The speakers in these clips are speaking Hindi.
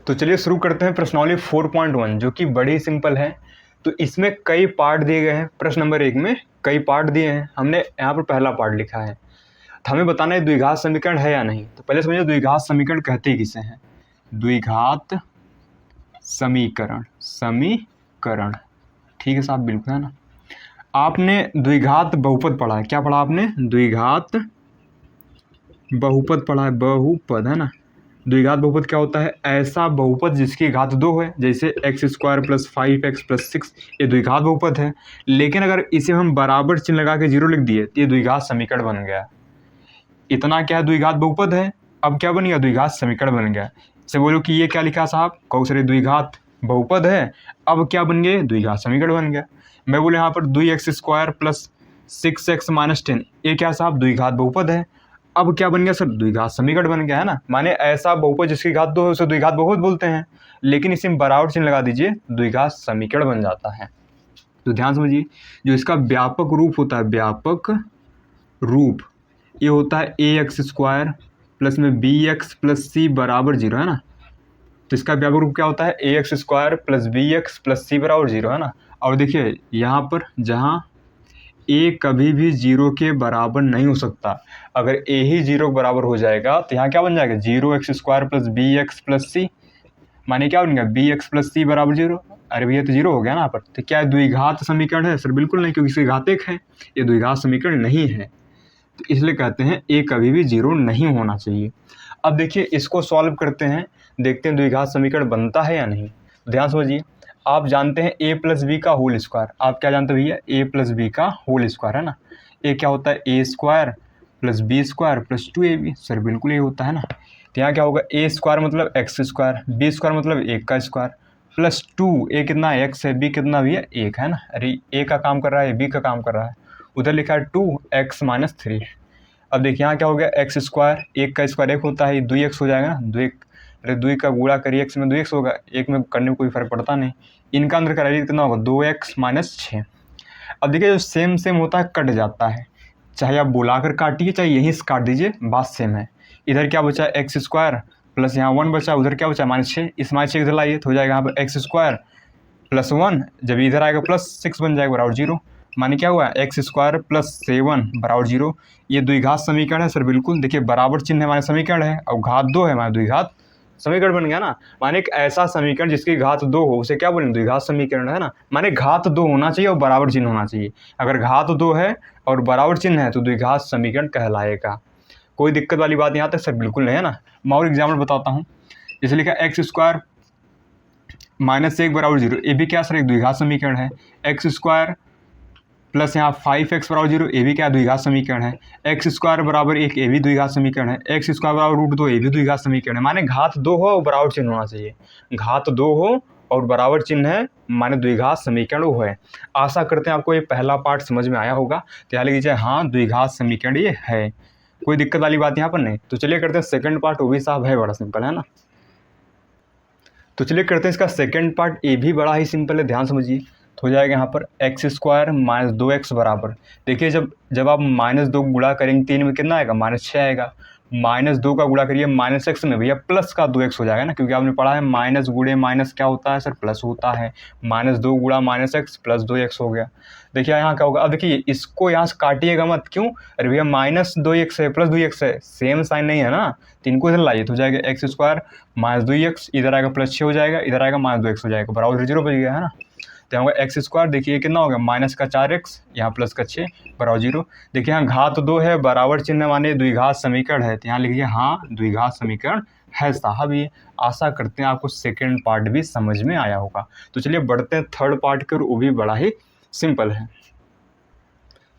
तो चलिए शुरू करते हैं प्रश्नावली 4.1 जो कि बड़ी सिंपल है। तो इसमें कई पार्ट दिए गए हैं। प्रश्न नंबर 1 में कई पार्ट दिए हैं, हमने यहाँ पर पहला पार्ट लिखा है। तो हमें बताना है द्विघात समीकरण है या नहीं। तो पहले समझिए द्विघात समीकरण कहते किसे हैं। द्विघात समीकरण समीकरण ठीक है साहब, बिल्कुल है ना। आपने द्विघात बहुपद पढ़ा है, क्या पढ़ा आपने? द्विघात बहुपद पढ़ा है, बहुपद है ना। द्विघात बहुपद क्या होता है? ऐसा बहुपद जिसकी घात 2 है, जैसे x² + 5x + 6, ये द्विघात बहुपद है। लेकिन अगर इसे हम बराबर चिन्ह लगा के 0 लिख दिए तो ये द्विघात समीकरण बन गया। इतना क्या है? द्विघात बहुपद है। अब क्या बन गया? द्विघात समीकरण बन गया। इसे बोलो कि ये क्या लिखा साहब? कहो सर द्विघात बहुपद है। अब क्या बन गए? द्विघात समीकरण बन गया। मैं बोले यहाँ पर 2x² + 6x - 10, ये क्या साहब? द्विघात बहुपद है। अब क्या बन गया सर? द्विघात समीकरण बन गया, है ना। माने ऐसा बहुपद जिसकी घात 2 है उसे द्विघात बहुपद बोलते हैं, लेकिन इसे बराबर चिन्ह लगा दीजिए, द्विघात समीकरण बन जाता है। तो ध्यान समझिए, जो इसका व्यापक रूप होता है, व्यापक रूप ये होता है ax² प्लस में bx + c = 0, है ना। तो इसका व्यापक रूप क्या होता है? ax² + bx + c = 0, है ना। और देखिए यहाँ पर जहाँ a कभी भी 0 के बराबर नहीं हो सकता, अगर a ही 0 के बराबर हो जाएगा तो यहाँ क्या बन जाएगा? 0x² + bx + c, माने क्या बन गया? bx + c = 0। अरे भैया तो 0 हो गया ना यहाँ पर। तो क्या द्विघात समीकरण है? सर बिल्कुल नहीं, क्योंकि इसकी घात 1 है, ये द्विघात समीकरण नहीं है। तो इसलिए कहते हैं a कभी भी 0 नहीं होना चाहिए। अब देखिए इसको सॉल्व करते हैं, देखते हैं द्विघात समीकरण बनता है या नहीं। ध्यान समझिए, आप जानते हैं a + b का होल स्क्वायर। आप क्या जानते हैं भैया? a + b का होल स्क्वायर, है ना। a क्या होता है? a² + b² + 2ab। सर बिल्कुल ये होता है ना। तो यहाँ क्या होगा? a² मतलब x², b² मतलब 1 का स्क्वायर प्लस 2, a कितना है? x है, b कितना भी है? 1 है ना। अरे a का काम कर रहा है, b का काम कर रहा है। उधर लिखा है 2x - 3। अब देखिए यहाँ क्या हो गया? x², 1 का स्क्वायर 1 होता है, 2x हो जाएगा ना। 2 अरे 2 का गुणा करिए x में, 2x होगा। 1 में करने में कोई फर्क पड़ता नहीं। इनका अंदर कराइए कितना होगा? 2x - 6। अब देखिए जो सेम सेम होता है कट जाता है, चाहे आप बुलाकर काटिए चाहे यहीं से काट दीजिए, बात सेम है। इधर क्या बचा? x² प्लस यहाँ 1 बचा, उधर क्या बचा? -6। इस -6 इधर लाइए तो हो जाएगा यहाँ पर x² + 1, जब इधर आएगा +6 बन जाएगा बराबर 0। माने क्या हुआ? x² + 7 = 0। ये द्विघात समीकरण है सर बिल्कुल। देखिए बराबर चिन्ह है माने समीकरण है, और घात 2 है माने द्विघात समीकरण बन गया ना। माने एक ऐसा समीकरण जिसकी घात 2 हो उसे क्या बोलेंगे? द्विघात समीकरण, है ना। माने घात 2 होना चाहिए और बराबर चिन्ह होना चाहिए। अगर घात 2 है और बराबर चिन्ह है तो द्विघात समीकरण कहलाएगा। कोई दिक्कत वाली बात यहाँ तक? सर बिल्कुल नहीं, है ना। मैं और एग्जाम्पल बताता हूँ। जैसे लिखा x² - 1 = 0, ये भी क्या सर? एक द्विघात समीकरण है। x² प्लस यहाँ 5x = 0, ये भी क्या? द्विघात समीकरण है। x² = 1, ये भी द्विघात समीकरण है। x² = √2, ये भी द्विघात समीकरण है। माने घात 2 हो और बराबर चिन्ह होना चाहिए। घात 2 हो और बराबर चिन्ह है माने द्विघात समीकरण वो है। आशा करते हैं आपको ये पहला पार्ट समझ में आया होगा। तो यहाँ लिख लीजिए हाँ द्विघात समीकरण ये है। कोई दिक्कत वाली बात यहाँ पर नहीं। तो चलिए करते हैं सेकंड पार्ट, वो भी साहब है बड़ा सिंपल, है ना। तो चलिए करते हैं इसका सेकंड पार्ट, ये भी बड़ा ही सिंपल है, ध्यान समझिए। तो हो जाएगा यहाँ पर x² - 2x बराबर, देखिए जब आप -2 गुणा करेंगे 3 में कितना आएगा? -6 आएगा। -2 का गुणा करिए -x में, भैया प्लस का 2x हो जाएगा ना, क्योंकि आपने पढ़ा है माइनस गुणे माइनस क्या होता है सर? प्लस होता है। -2 गुणा -x प्लस 2x हो गया। देखिए यहाँ क्या होगा? अब देखिए इसको यहाँ से काटिएगा मत, क्यों? अरे भैया -2x है प्लस 2x है, सेम साइन नहीं है ना। तो इनको इधर लाइए तो हो जाएगा x² - 2x, इधर आएगा +6 हो जाएगा, इधर आएगा -2x हो जाएगा, बराबर 0 बच गया, है ना। तो यहाँ x², देखिए कितना हो गया? -4x, यहाँ प्लस का 6 बराबर 0। देखिए यहाँ घात 2 है, बराबर चिन्ह माने द्विघात समीकरण है। तो यहाँ लिखिए हाँ द्विघात समीकरण है साहब ये। आशा करते हैं आपको सेकेंड पार्ट भी समझ में आया होगा। तो चलिए बढ़ते हैं थर्ड पार्ट की, और वो भी बड़ा ही सिंपल है।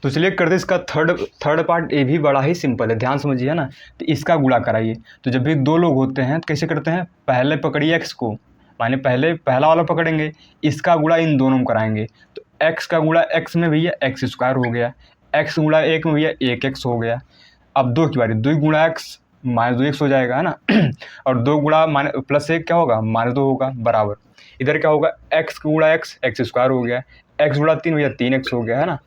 तो चलिए करते हैं इसका थर्ड पार्ट, ये भी बड़ा ही सिंपल है, ध्यान समझिए, है ना। तो इसका गुणा कराइए। तो जब भी 2 लोग होते हैं तो कैसे करते हैं? पहले पकड़िए x को, माने पहले पहला वाला पकड़ेंगे, इसका गुणा इन दोनों में कराएंगे। तो x का गुणा x में भैया x² हो गया, x गुणा 1 में भैया 1x हो गया। अब 2 की बारी, 2 गुणा x -2x हो जाएगा, है ना। और 2 गुणा +1 क्या होगा? -2 होगा, बराबर। इधर क्या होगा? x गुणा x² हो गया, x गुणा 3 भैया 3x हो गया, है ना।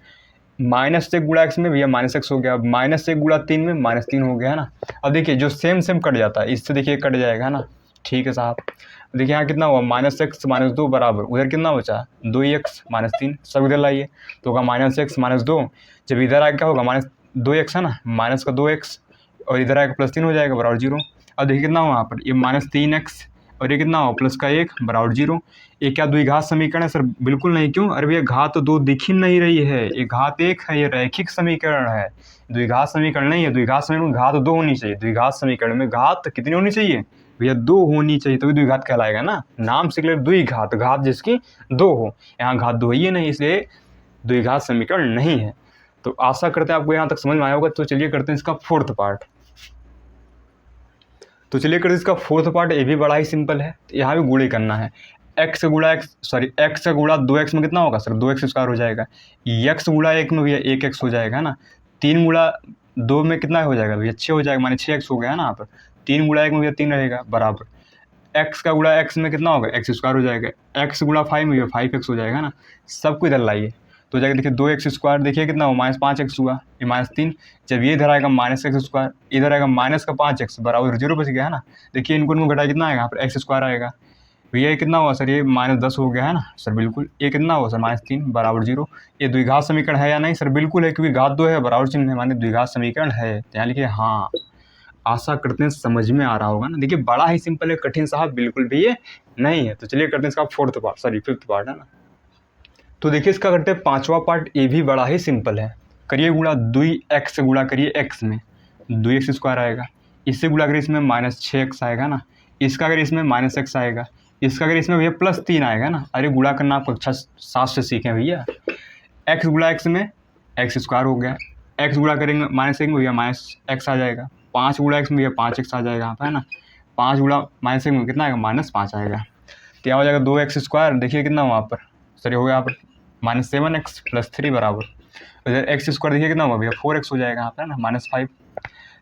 -1 गुणा x में भैया -x हो गया, -1 गुणा 3 में -3 हो गया, है ना। अब देखिए जो सेम सेम कट जाता है, इससे देखिए कट जाएगा, है ना। ठीक है साहब। देखिए यहाँ कितना हुआ, -x -2 बराबर, उधर कितना बचा 2x -3, सब इधर लाइए तो होगा -x -2, जब इधर आएगा क्या होगा -2x है ना, माइनस का 2x और इधर आएगा +3 हो जाएगा बराबर 0। अब देखिए कितना हुआ यहाँ पर, ये -3x और ये कितना हुआ +1 बराबर 0। ये क्या द्विघात समीकरण है सर? बिल्कुल नहीं। क्यों? अरे भैया घात तो 2 दिख ही नहीं रही है, ये घात 1 है, ये रैखिक समीकरण है, द्विघात समीकरण नहीं है। द्विघात समीकरण में घात 2 होनी चाहिए, द्विघात समीकरण में घात कितनी होनी चाहिए भैया? 2 होनी चाहिए, तभी द्विघात कहलाएगा ना, नाम से क्लियर द्विघात, घात जिसकी 2 हो, यहाँ घात 2 ही नहीं, इसलिए द्विघात समीकरण नहीं है। तो आशा करते हैं आपको यहाँ तक समझ में आया होगा। तो चलिए करते हैं इसका फोर्थ पार्ट। तो चलिए करते हैं इसका फोर्थ पार्ट, ये भी बड़ा ही सिंपल है, यहाँ भी गुणे करना है। x गुणा 2x में कितना होगा सर? 2x² हो जाएगा। x गुणा 1 में भैया 1x हो जाएगा ना। 3 गुणा 2 में कितना हो जाएगा भैया? 6 हो जाएगा, माने 6x हो गया ना यहाँ पर। 3 गुणा 1 में भैया 3 रहेगा बराबर। x का गुणा x में कितना होगा? x² हो जाएगा। x गुणा 5 में भैया 5x हो जाएगा ना। सबको इधर लाइए तो जाएगा, देखिए 2x², देखिए कितना हुआ -5x हुआ, ये -3। जब ये इधर आएगा -x², इधर आएगा -5x बराबर 0 बच गया है ना। देखिए इनको घटाया कितना आएगा यहाँ पर? x² आएगा भैया। ये कितना हुआ सर? ये -10 हो गया है ना सर, बिल्कुल। ये कितना हुआ सर? -3 बराबर 0। ये द्विघात समीकरण है या नहीं सर? बिल्कुल है, क्योंकि घात 2 है, बराबर चिन्ह है, माने द्विघात समीकरण है। यहाँ लिखिए हाँ। आशा करते हैं समझ में आ रहा होगा ना। देखिए बड़ा ही सिंपल है, कठिन साहब बिल्कुल भी ये नहीं है। तो चलिए करते हैं इसका फिफ्थ पार्ट है ना। तो देखिए इसका करते हैं पांचवा पार्ट, ये भी बड़ा ही सिंपल है। करिए गुणा 2x से गुणा करिए x में, 2x² आएगा। इससे गुणा करिए इसमें -6x आएगा ना। इसका अगर इसमें -x आएगा, इसका अगर इसमें भैया +3 आएगा ना। अरे गुणा करना आप कक्षा 7 से सीखें भैया। x गुणा x में x² हो गया, x गुणा करेंगे -1 में भैया -x आ जाएगा। 5 गुणा x में भैया 5x आ जाएगा यहाँ पर है ना। 5 गुणा -1 में कितना आएगा? -5 आएगा। तो यहाँ हो जाएगा 2x², देखिए कितना हुआ यहाँ पर सर? हो गया यहाँ पर -7x + 3 बराबर, इधर x² देखिए कितना होगा भैया? 4x हो जाएगा यहाँ पर है ना, -5।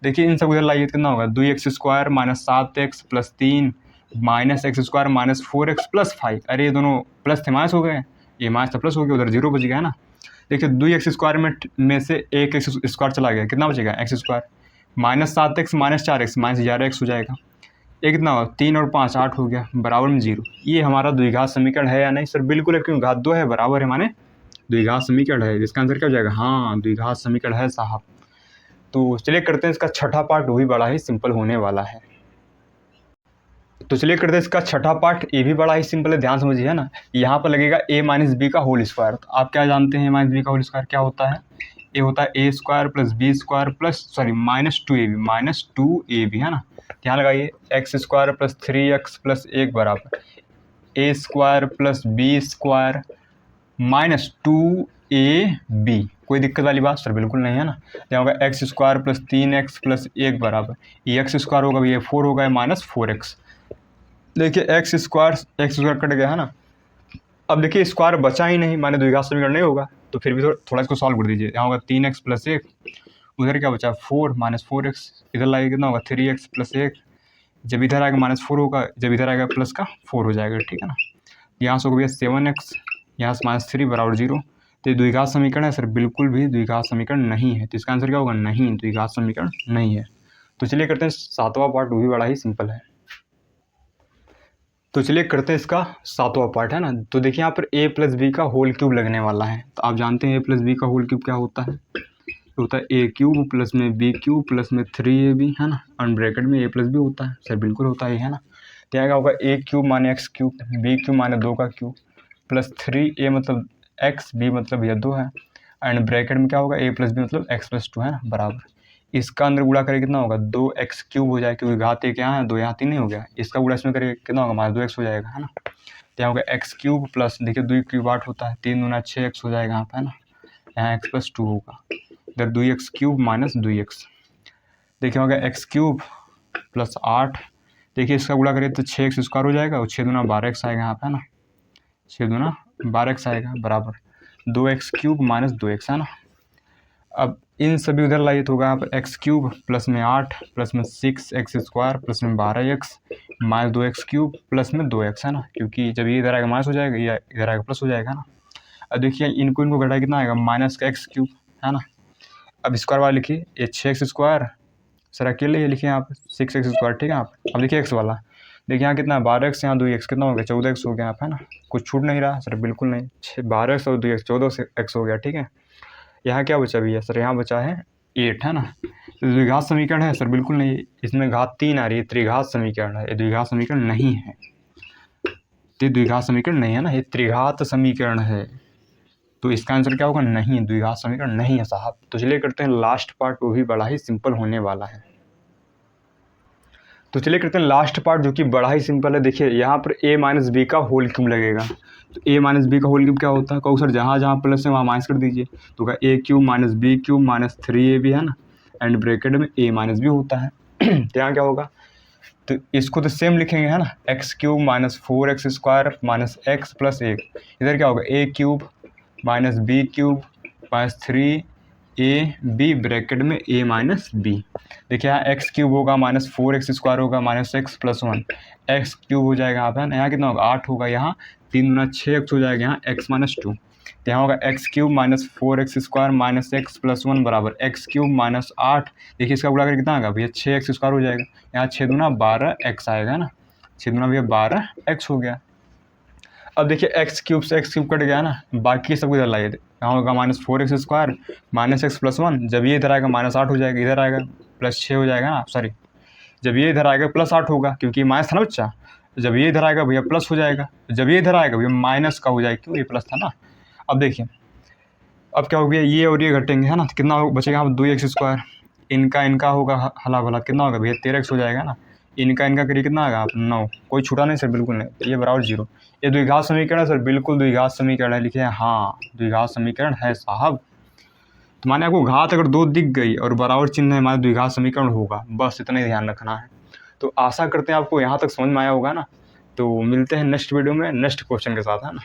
देखिए इन सब उधर लाइए तो कितना होगा? 2x² -7x + 3 -x² -4x + 5। अरे ये दोनों प्लस थे, माइनस हो गए, ये माइनस था प्लस हो गया, उधर 0 बच गया है ना। देखिए 2x² में से एक x² चला गया, कितना बचेगा? x² -7x -4x -11x हो जाएगा। ये कितना होगा? 3 और 5 8 हो गया, बराबर में 0। ये हमारा द्विघात समीकरण है या नहीं सर? बिल्कुल है, क्यों? घात 2 है, बराबर है, माने द्विघात समीकरण है। इसका आंसर क्या हो जाएगा? हाँ द्विघात समीकरण है साहब। तो चलिए करते हैं इसका छठा पार्ट, वो भी बड़ा ही सिंपल होने वाला है। तो चलिए करते हैं इसका छठा पार्ट, ये भी बड़ा ही सिंपल है, ध्यान समझिए है ना। यहाँ पर लगेगा a - b का होल स्क्वायर। तो आप क्या जानते हैं a - b का होल स्क्वायर क्या होता है? ये होता है a² + b² -2ab है ना। यहाँ लगाइए x² + 3x + 1 बराबर a² + b² -2ab। कोई दिक्कत वाली बात सर? बिल्कुल नहीं है ना। यहाँ होगा x² + 3x + 1 बराबर, ये x² होगा भैया 4 होगा -4x। देखिए x² कट गया है ना। अब देखिए स्क्वायर बचा ही नहीं, माने द्विघात समीकरण नहीं होगा। तो फिर भी थोड़ा इसको सॉल्व कर दीजिए। यहाँ होगा 3x + 1, उधर क्या बचा? 4 -4x, इधर लाइए कितना होगा? 3x + 1। जब इधर आएगा -4 होगा, जब इधर आएगा प्लस का 4 हो जाएगा, ठीक है ना। यहाँ से होगा भैया 7x, यहाँ से -3 बराबर 0। तो ये द्विघात समीकरण है सर? बिल्कुल भी द्विघात समीकरण नहीं है। तो इसका आंसर क्या होगा? नहीं, द्विघात समीकरण नहीं है। तो चलिए करते हैं सातवां पार्ट, वो भी बड़ा ही सिंपल है। तो चलिए करते हैं इसका सातवां पार्ट है ना। तो देखिए यहाँ पर a + b का होल क्यूब लगने वाला है। तो आप जानते हैं a + b का होल क्यूब क्या होता है? तो होता है a³ + b³ + 3ab है ना, और ब्रैकेट में a + b होता है सर? बिल्कुल होता है ना। तो यहाँ क्या होगा? a³ माने x³ b³ माने 2 का क्यूब + 3a मतलब x, b मतलब यह 2 है, एंड ब्रैकेट में क्या होगा? a + b मतलब x + 2 है ना, बराबर। इसका अंदर गुणा करें कितना होगा? 2x³ हो जाएगा, क्योंकि घात 1 यहाँ है, 2 यहाँ 3 नहीं हो गया। इसका गुणा इसमें करें कितना होगा? -2x हो जाएगा है ना। तो यहाँ होगा x³ प्लस, देखिए 2³ 8 होता है, 3 दूना 6x हो जाएगा यहाँ पे है ना। यहाँ x + 2 होगा, इधर 2x³ - 2x। देखिए होगा x³ + 8, देखिए इसका गुणा करें तो 6x² हो जाएगा, और 6 दूना 12x आएगा यहाँ पे है ना। 6 दूना 12x आएगा, बराबर 2x³ - 2x है ना। अब इन सभी उधर लाइए तो होगा यहाँ पर x³ प्लस में 8 प्लस में 6x² प्लस में 12x -2x³ प्लस में 2x है ना, क्योंकि जब ये इधर आएगा माइनस हो जाएगा, ये इधर आएगा प्लस हो जाएगा ना। अब देखिए इनको घटाए कितना आएगा? -x³ है ना। अब स्क्वायर वाला लिखिए, ये 6x² सर अकेले ये लिखिए यहाँ पर 6x², ठीक है। आप अब लिखिए x वाला, देखिए यहाँ कितना 12x, यहाँ 2x, कितना हो गया 14x हो गया यहाँ पे, है ना। कुछ छूट नहीं रहा सर, बिल्कुल नहीं। 12x और 2x 14x हो गया, ठीक है। यहाँ क्या बचा भैया सर, यहाँ बचा है 8, है ना। तो द्विघात समीकरण है सर, बिल्कुल नहीं। इसमें घात 3 आ रही है, त्रिघात समीकरण है, ये द्विघात समीकरण नहीं है। ये द्विघात समीकरण नहीं है ना, ये त्रिघात समीकरण है। तो इसका आंसर क्या होगा, नहीं, द्विघात समीकरण नहीं है साहब। तो चलिए करते हैं लास्ट पार्ट, वो भी बड़ा ही सिंपल होने वाला है। तो चलिए करते हैं लास्ट पार्ट, जो कि बड़ा ही सिंपल है। देखिए यहाँ पर a माइनस बी का होल क्यूब लगेगा। तो a माइनस बी का होल क्यूब क्या होता है, कहो सर जहाँ जहाँ प्लस है वहाँ माइनस कर दीजिए। तो क्या a cube minus B cube minus 3ab है ना, एंड ब्रैकेट में a माइनस बी होता है। तो यहाँ क्या होगा, तो इसको तो सेम लिखेंगे, है ना, X cube minus 4x square minus X plus 1। इधर क्या होगा, a cube minus B cube minus 3ab bracket में a माइनस बी। देखिए यहाँ एक्स क्यूब होगा माइनस 4x स्क्वायर होगा minus X plus 1, X cube हो जाएगा यहाँ पे, यहाँ कितना होगा 8 होगा, यहाँ 3 गुना 6x हो जाएगा, यहाँ x माइनस 2। तो यहाँ होगा x cube minus 4x square minus X plus 1 बराबर एक्स क्यूब माइनस 8। देखिए इसका उड़ा कर कितना आएगा भैया, 6x स्क्वायर हो जाएगा, यहाँ 6 दूना 12x आएगा, है ना। 6 दूना भैया 12x हो गया। अब देखिए एक्स क्यूब से एक्स क्यूब कट गया ना, बाकी सब इधर लाइए। यहाँ होगा minus 4x square minus X plus 1, जब ये इधर आएगा माइनस 8 हो जाएगा, इधर आएगा प्लस 6 हो जाएगा ना, सॉरी, जब ये इधर आएगा प्लस 8 होगा, क्योंकि माइनस था ना बच्चा। जब ये इधर आएगा भैया प्लस हो जाएगा, जब ये इधर आएगा भैया माइनस का हो जाएगा, क्यों, ये प्लस था ना। अब देखिए अब क्या हो गया, ये और ये घटेंगे, है ना, तो कितना बचेगा, 2x स्क्वायर, इनका होगा हला भला, कितना होगा भैया 13x हो जाएगा ना। इनका करिए कितना आएगा आप 9, कोई छूटा नहीं सर, बिल्कुल नहीं, ये बराबर 0। ये द्विघात समीकरण है सर, बिल्कुल द्विघात समीकरण है, लिखे हाँ द्विघात समीकरण है साहब। तो माने आपको घात अगर 2 दिख गई और बराबर चिन्ह है, हमारा द्विघात समीकरण होगा, बस इतना ही ध्यान रखना है। तो आशा करते हैं आपको यहाँ तक समझ में आया होगा ना। तो मिलते हैं नेक्स्ट वीडियो में नेक्स्ट क्वेश्चन के साथ, है ना।